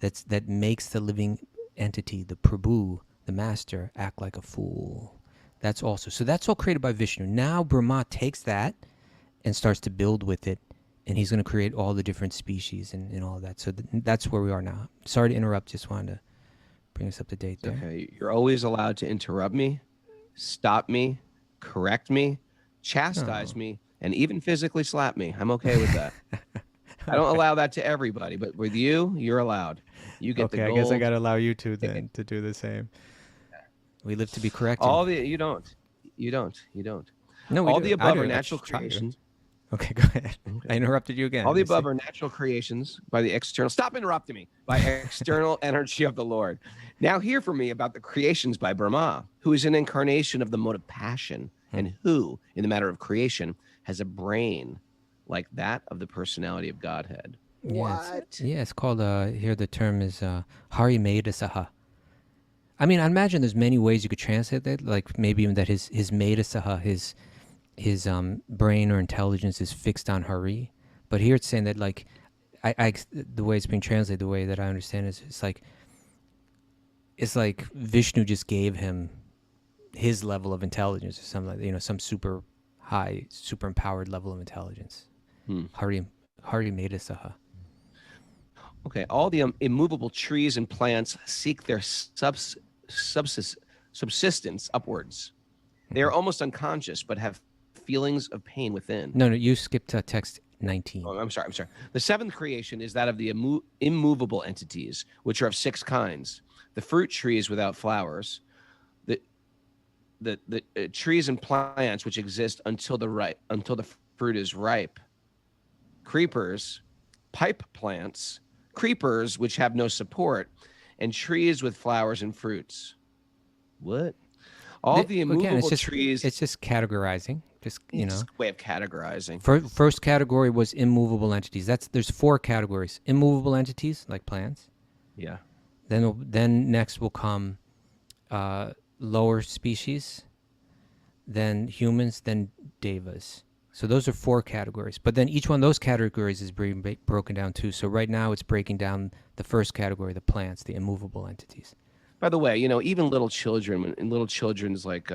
that makes the living entity, the Prabhu, the master, act like a fool. That's also, so that's all created by Vishnu. Now Brahma takes that and starts to build with it, and he's going to create all the different species and all of that. So that's where we are now. Sorry to interrupt, just wanted to bring us up to date there. Okay, you're always allowed to interrupt me, stop me, correct me, chastise me, and even physically slap me. I'm okay with that. I don't allow that to everybody, but with you, you're allowed. You get the gold. Okay, I guess I got to allow you to then to do the same. We live to be corrected. You don't. No, we all do. the above are natural creations. Okay, go ahead. Okay. I interrupted you again. All the above are natural creations by the external. Stop interrupting me. By external energy of the Lord. Now hear from me about the creations by Brahma, who is an incarnation of the mode of passion, and who, in the matter of creation, has a brain like that of the personality of Godhead. What? Yeah, it's called. Here the term is Hari Medasaha. I mean, I imagine there's many ways you could translate that. Like maybe even that his Medasaha, his brain or intelligence is fixed on Hari. But here it's saying that, like, the way it's being translated, the way that I understand it, it's like Vishnu just gave him his level of intelligence or something like that, you know, some super high, super empowered level of intelligence. Hari Medasaha. Okay, all the immovable trees and plants seek their subsistence upwards. They are almost unconscious, but have feelings of pain within. No, you skipped text 19. Oh, I'm sorry. The seventh creation is that of the immovable entities, which are of 6 kinds. The fruit trees without flowers, the trees and plants which exist until the fruit is ripe. Creepers, pipe plants, creepers which have no support, and trees with flowers and fruits. What? All the immovable trees. It's just categorizing. Just, you know, a way of categorizing. First category was immovable entities. There's 4 categories. Immovable entities, like plants. Yeah. Then next will come lower species, then humans, then devas. So those are 4 categories. But then each one of those categories is being broken down too. So right now it's breaking down the first category, the plants, the immovable entities. By the way, you know, even little children, in little children's like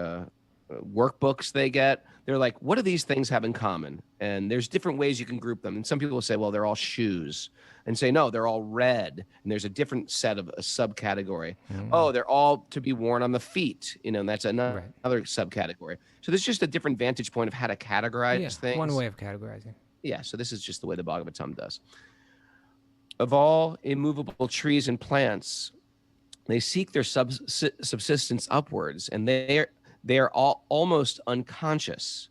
workbooks they get, they're like, what do these things have in common? And there's different ways you can group them. And some people will say, well, they're all shoes, and say, no, they're all red. And there's a different set of a subcategory. Oh, they're all to be worn on the feet, you know, and that's another subcategory. So there's just a different vantage point of how to categorize things. One way of categorizing. Yeah, so this is just the way the Bhagavatam does. Of all immovable trees and plants, they seek their subsistence upwards, and they are all almost unconscious,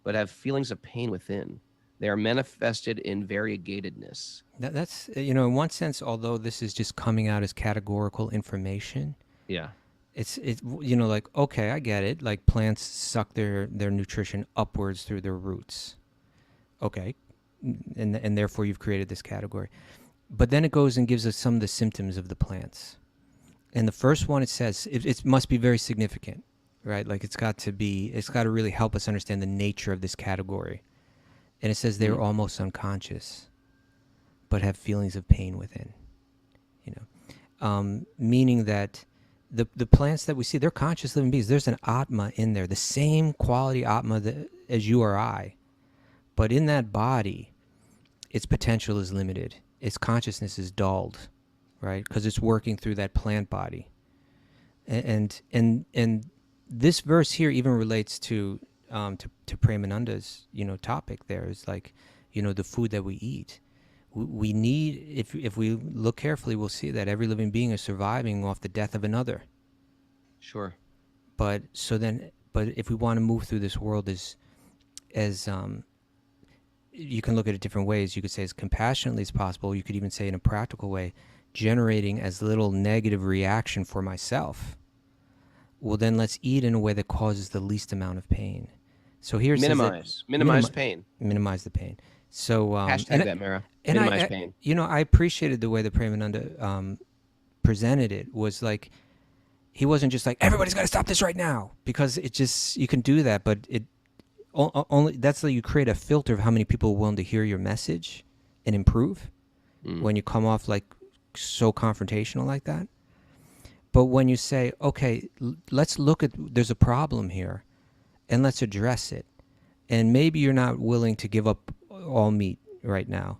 but have feelings of pain within. They are manifested in variegatedness. That's, in one sense, although this is just coming out as categorical information, Yeah. it's like, okay, I get it. Like plants suck their nutrition upwards through their roots. Okay. And therefore you've created this category. But then it goes and gives us some of the symptoms of the plants. And the first one, it says it must be very significant, right? Like it's got to really help us understand the nature of this category. And it says they're almost unconscious, but have feelings of pain within, meaning that the plants that we see, they're conscious living beings. There's an Atma in there, the same quality Atma as you or I. But in that body, its potential is limited. Its consciousness is dulled, right? Because it's working through that plant body. And this verse here even relates to Premananda's, topic there. Is like, the food that we eat. We need, if we look carefully, we'll see that every living being is surviving off the death of another. Sure. But if we want to move through this world as you can look at it different ways. You could say as compassionately as possible. You could even say in a practical way, generating as little negative reaction for myself. Well, then let's eat in a way that causes the least amount of pain. So here it says minimize pain. Minimize the pain. So hashtag that, Mara. And minimize pain. I appreciated the way that Premananda presented it. Was like, he wasn't just like, everybody's got to stop this right now, because it just, you can do that, but it only, that's how you create a filter of how many people are willing to hear your message and improve when you come off like so confrontational like that. But when you say, okay, let's look at, there's a problem here and let's address it. And maybe you're not willing to give up all meat right now,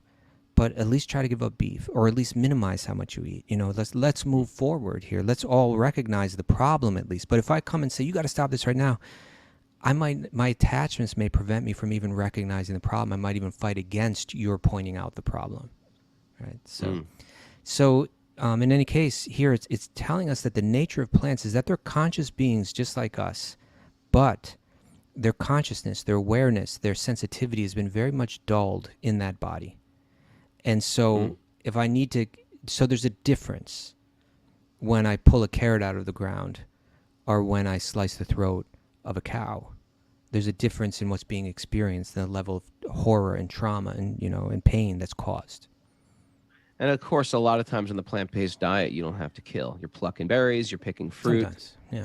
but at least try to give up beef, or at least minimize how much you eat. Let's move forward here. Let's all recognize the problem at least. But if I come and say, you got to stop this right now, my attachments may prevent me from even recognizing the problem. I might even fight against your pointing out the problem, right? So in any case, here it's telling us that the nature of plants is that they're conscious beings just like us, but their consciousness, their awareness, their sensitivity has been very much dulled in that body. And so if I need to, so there's a difference when I pull a carrot out of the ground or when I slice the throat of a cow. There's a difference in what's being experienced, the level of horror and trauma and, and pain that's caused. And of course, a lot of times in the plant-based diet, you don't have to kill. You're plucking berries, you're picking fruit.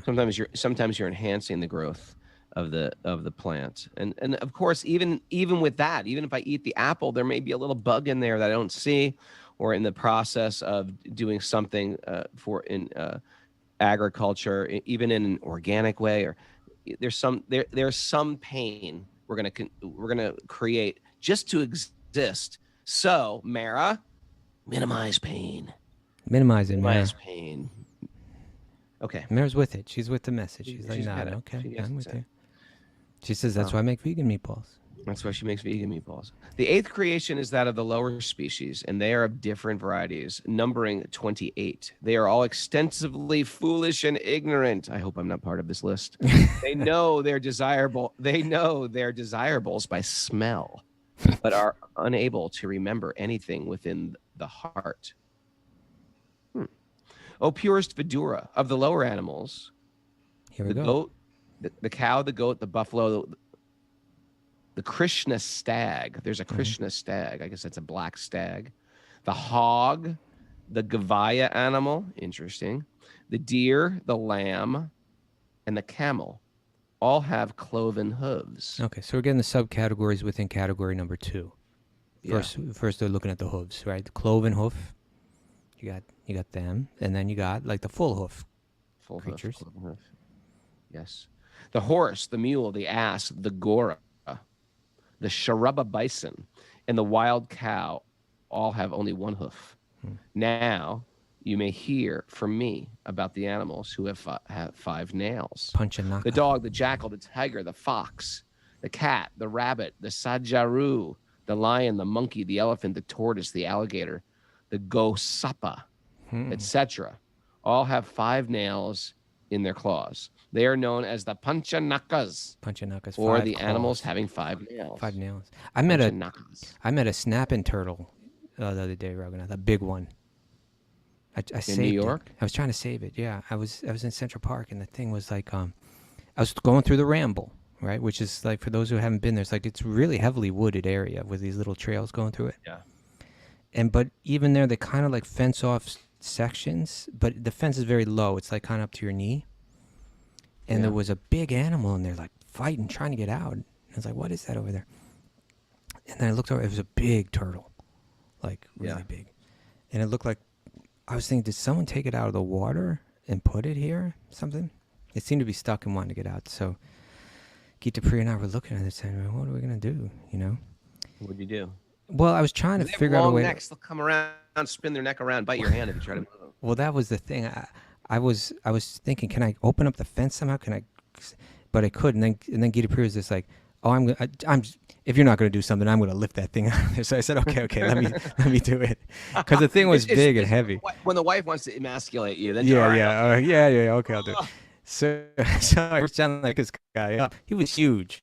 Sometimes, yeah. Sometimes you're enhancing the growth of the plant. And of course, even with that, even if I eat the apple, there may be a little bug in there that I don't see, or in the process of doing something in agriculture, even in an organic way, or there's some pain we're gonna create just to exist. So, Mara, minimize pain. Minimize pain. Okay. Mara's with it. She's with the message. She's like, nah, okay, I'm with you. She says that's why I make vegan meatballs. That's why she makes vegan meatballs. The eighth creation is that of the lower species, and they are of different varieties, numbering 28. They are all extensively foolish and ignorant. I hope I'm not part of this list. They know they're desirable. They know they're desirables by smell, but are unable to remember anything within the heart. O purest Vidura, of the lower animals, Here we the go. goat, the cow, the goat, the buffalo, the Krishna stag. There's a Krishna stag. I guess that's a black stag. The hog, the Gavaya animal. Interesting. The deer, the lamb, and the camel all have cloven hooves. Okay, so we're getting the subcategories within category number 2. First they're looking at the hooves, right? The cloven hoof. You got them, and then you got like the full hoof creatures. Cloven hoof. Yes. The horse, the mule, the ass, the gora, the Sharaba bison, and the wild cow all have only one hoof. Now you may hear from me about the animals who have 5 nails. Panchanaka. The dog, the jackal, the tiger, the fox, the cat, the rabbit, the sajaru, the lion, the monkey, the elephant, the tortoise, the alligator, the gosapa, etc. All have 5 nails in their claws. They are known as the panchanakas, Panchanakas, or 5 the animals claws, having 5 nails. 5 nails. I met a Panchanakas. snapping turtle the other day, Raghunath, a big one. I In saved New it. York? I was trying to save it. Yeah, I was in Central Park, and the thing was like, I was going through the Ramble, right, which is like, for those who haven't been there, it's like, it's really heavily wooded area with these little trails going through it. Yeah. But even there, they kind of like fence off sections, but the fence is very low. It's like kind of up to your knee. And there was a big animal in there, like fighting, trying to get out. And I was like, what is that over there? And then I looked over, it was a big turtle, like really big. And it looked like, I was thinking, did someone take it out of the water and put it here? Something? It seemed to be stuck and wanted to get out. So Gita Priya and I were looking at it saying, well, what are we going to do? You know? What'd you do? Well, I was trying to They have figure out a long way. necks. They'll come around, spin their neck around, bite your hand if you try to move them. Well, that was the thing. I was thinking, can I open up the fence somehow? Can I? But I couldn't. And then Gita Priya was just like, oh, I'm if you're not going to do something, I'm going to lift that thing out of there. So I said, okay, let me do it, because the thing was big and heavy. When the wife wants to emasculate you, then Yeah, yeah. okay, I'll do it. So I was sounding like this guy up. He was huge.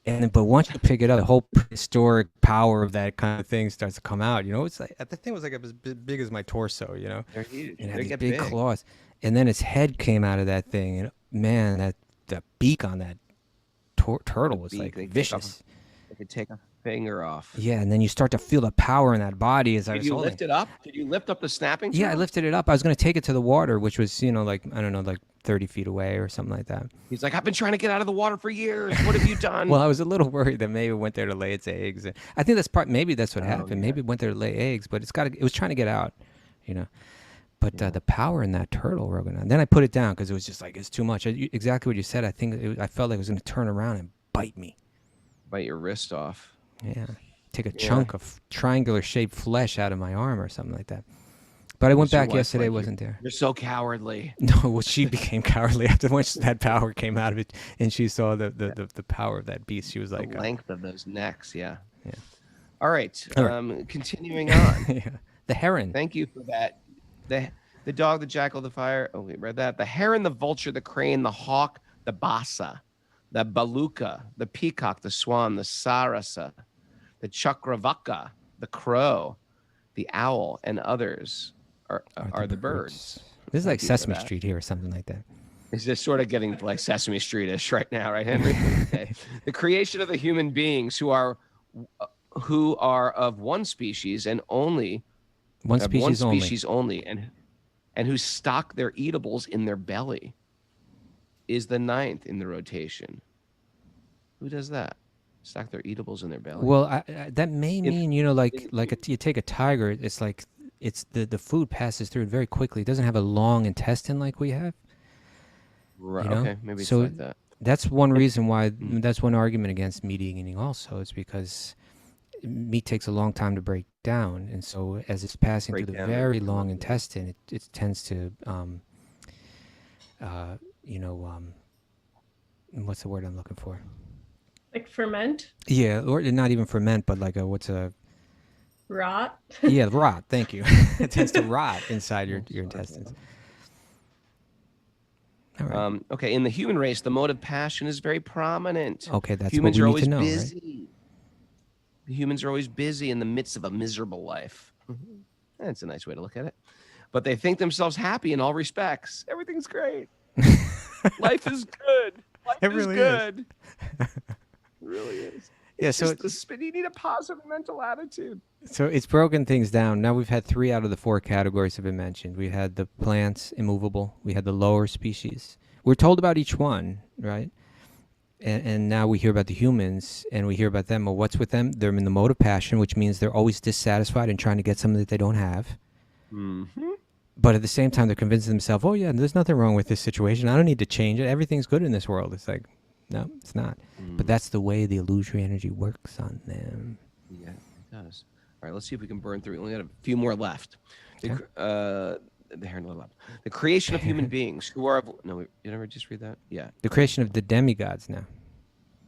But once you pick it up, the whole prehistoric power of that kind of thing starts to come out. You know, it's like, the thing was like as big as my torso. You know, They're huge. and it had They these get big big. claws. And then its head came out of that thing, and man, that beak on that turtle was like vicious. They could take a finger off. Yeah, and then you start to feel the power in that body as I was Did you holding. lift it up? Did you lift up the snapping? Yeah, I turtle? lifted it up. I was going to take it to the water, which was, like, I don't know, like 30 feet away or something like that. He's like, I've been trying to get out of the water for years. What have you done? Well, I was a little worried that maybe it went there to lay its eggs. I think maybe that's what happened. Yeah. Maybe it went there to lay eggs, but it was trying to get out, you know. But the power in that turtle, Raghunath. Then I put it down because it was just like, it's too much. Exactly what you said. I think I felt like it was going to turn around and bite me. Bite your wrist off. Yeah. Take a chunk of triangular shaped flesh out of my arm or something like that. But I went back yesterday, it wasn't there. You're so cowardly. No, well, she became cowardly after once that power came out of it, and she saw the power of that beast. She was like, the length of those necks, yeah. Yeah. All right. Continuing on. Yeah. The heron. Thank you for that. The dog, the jackal, the fire. Oh, we read that. The heron, the vulture, the crane, the hawk, the basa, the baluka, the peacock, the swan, the sarasa, the chakravaka, the crow, the owl, and others are the birds. This is like Sesame Street here or something like that. It's just sort of getting like Sesame Street-ish right now, right, Henry? Okay. The creation of the human beings who are of one species and only one species only, and who stock their eatables in their belly is the 9th in the rotation. Who does that? Stock their eatables in their belly. Well, that may mean, you take a tiger. It's like the food passes through it very quickly. It doesn't have a long intestine like we have. Right. You know? Okay. Maybe it's so like that. That's one reason why. That's one argument against meat eating. Also, is because meat takes a long time to break down, and so as it's passing through the very long intestine, it tends to, what's the word I'm looking for? Like ferment? Yeah, or not even ferment, but like rot? Yeah, rot. Thank you. It tends to rot inside your intestines. All right. Okay, in the human race, the mode of passion is very prominent. Okay, that's humans what we are need always to know, busy. right? The humans are always busy in the midst of a miserable life. That's a nice way to look at it. But they think themselves happy in all respects. Everything's great. Life is good. Life is good. It really is. Yeah, It's so just you need a positive mental attitude. So it's broken things down. Now we've had 3 out of the 4 categories have been mentioned. We had the plants, immovable. We had the lower species. We're told about each one, right? And now we hear about the humans, and we hear about them. Well, what's with them? They're in the mode of passion, which means they're always dissatisfied and trying to get something that they don't have. Mm-hmm. But at the same time, they're convincing themselves, oh, yeah, there's nothing wrong with this situation. I don't need to change it. Everything's good in this world. It's like, no, it's not. But that's the way the illusory energy works on them. Yeah, it does. All right, let's see if we can burn through. We only got a few more left. The creation of human beings who are you never just read that? Yeah. The creation of the demigods now.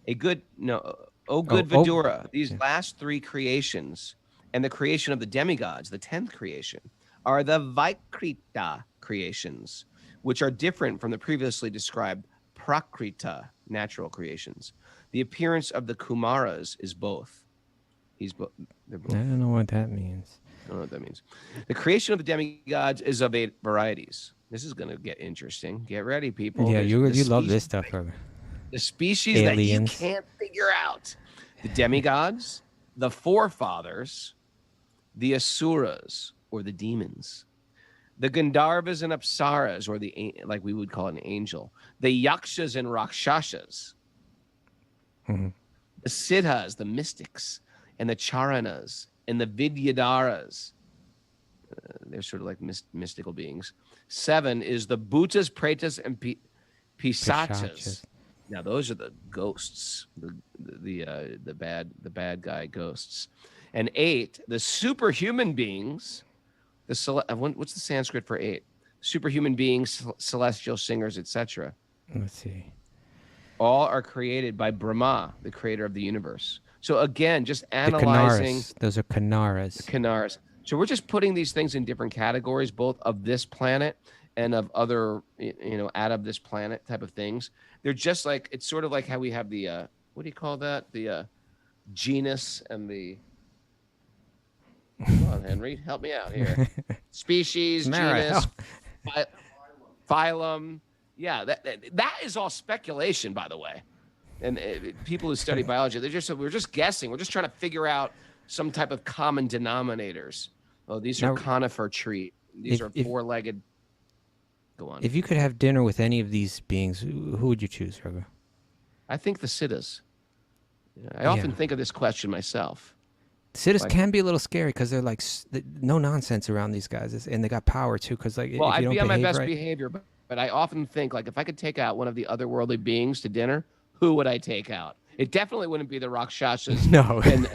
Vidura. These last 3 creations and the creation of the demigods, the 10th creation, are the Vaikrita creations, which are different from the previously described prakrita, natural creations. The appearance of the Kumaras is both. They're both. I don't know what that means. I don't know what that means. The creation of the demigods is of 8 varieties. This is going to get interesting. Get ready, people. Yeah, you love species- this stuff, brother. The species Aliens. that you can't figure out. The demigods, the forefathers, the asuras, or the demons, the Gandharvas and Apsaras, or like we would call an angel, the yakshas and rakshasas, Mm-hmm. the siddhas, the mystics, and the charanas, and the vidyadharas. They're sort of like mystical beings. 7 is the bhutas, pretas, and pisachas. Now those are the ghosts, the bad guy ghosts. And 8, the superhuman beings. What's the Sanskrit for 8? Superhuman beings, celestial singers, etc. Let's see. All are created by Brahma, the creator of the universe. So again, just analyzing. Those are Kanaras. Kanaras. So we're just putting these things in different categories, both of this planet and of other, out of this planet type of things. They're just like, it's sort of like how we have the, what do you call that? The genus and the, come on, Henry, help me out here. Species, genus, phylum. Yeah, that is all speculation, by the way. And people who study biology, we're just guessing. We're just trying to figure out some type of common denominators. Oh, these are conifer tree. These are four-legged. Go on. If you could have dinner with any of these beings, who would you choose, Raghu? I think the siddhas. I often think of this question myself. Siddhas can be a little scary because they're like no nonsense around these guys, and they got power too. Because like, well, if you I'd don't be on my best right, behavior, but I often think like if I could take out one of the otherworldly beings to dinner, who would I take out? It definitely wouldn't be the Rakshasas. No, and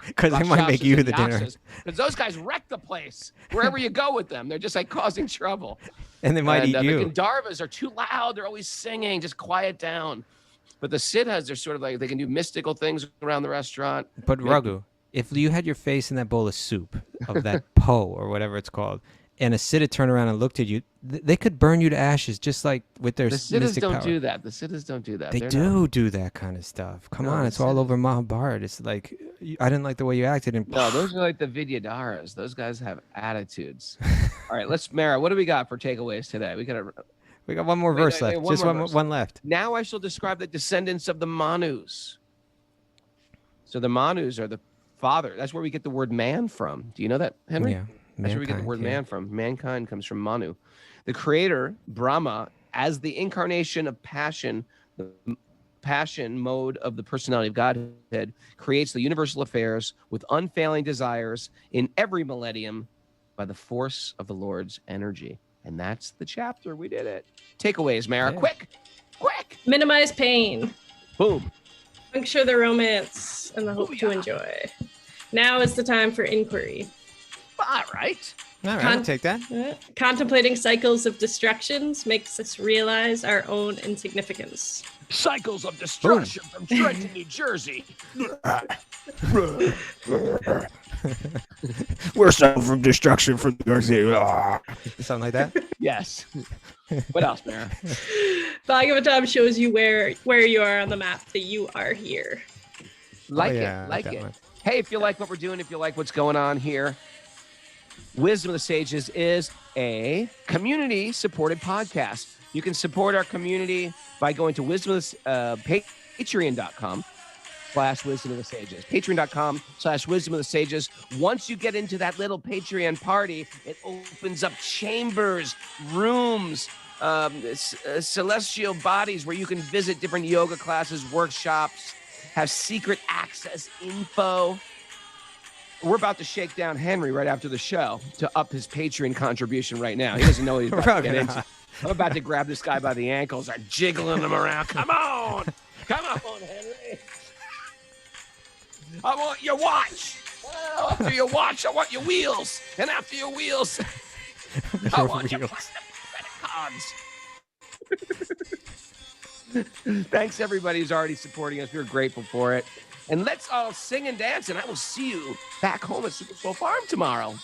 because they might make you the dinner. Because those guys wreck the place wherever you go with them. They're just like causing trouble. And they might eat you. The Gandharvas are too loud. They're always singing. Just quiet down. But the siddhas are sort of like they can do mystical things around the restaurant. But Raghu, if you had your face in that bowl of soup of that po or whatever it's called, and a siddha turned around and looked at you, they could burn you to ashes just like with their mystic power. The siddhas don't do that. The siddhas don't do that. They do that kind of stuff. Come on, it's all over Mahabharata. It's like, I didn't like the way you acted. And no, those are like the Vidyadharas. Those guys have attitudes. All right, Mara, what do we got for takeaways today? We got one more verse left. Just one left. Now I shall describe the descendants of the Manus. So the Manus are the father. That's where we get the word man from. Do you know that, Henry? Yeah. That's where we get the word man from. Mankind comes from Manu. The creator, Brahma, as the incarnation of passion, the passion mode of the personality of Godhead, creates the universal affairs with unfailing desires in every millennium by the force of the Lord's energy. And that's the chapter. We did it. Takeaways, Mara. Yeah. Quick. Minimize pain. Boom. Puncture the romance and the hope to enjoy. Now is the time for inquiry. All right. I'll take that. Contemplating cycles of destructions makes us realize our own insignificance. Cycles of destruction from Trenton, New Jersey. We're suffering from destruction from New Jersey. Something like that? Yes. What else, Mara? Bhagavatam shows you where you are on the map, that you are here. Like it. Hey, if you like what we're doing, if you like what's going on here, Wisdom of the Sages is a community-supported podcast. You can support our community by going to patreon.com/Wisdom of the Sages. Patreon.com/Wisdom of the Sages. Once you get into that little Patreon party, it opens up chambers, rooms, celestial bodies where you can visit different yoga classes, workshops, have secret access info. We're about to shake down Henry right after the show to up his Patreon contribution right now. He doesn't know what he's about to get into. I'm about to grab this guy by the ankles, start jiggling him around. Come on, Henry. I want your watch. After your watch, I want your wheels. And after your wheels, I want your credit cards. Thanks, everybody who's already supporting us. We're grateful for it. And let's all sing and dance, and I will see you back home at Super Soul Farm tomorrow.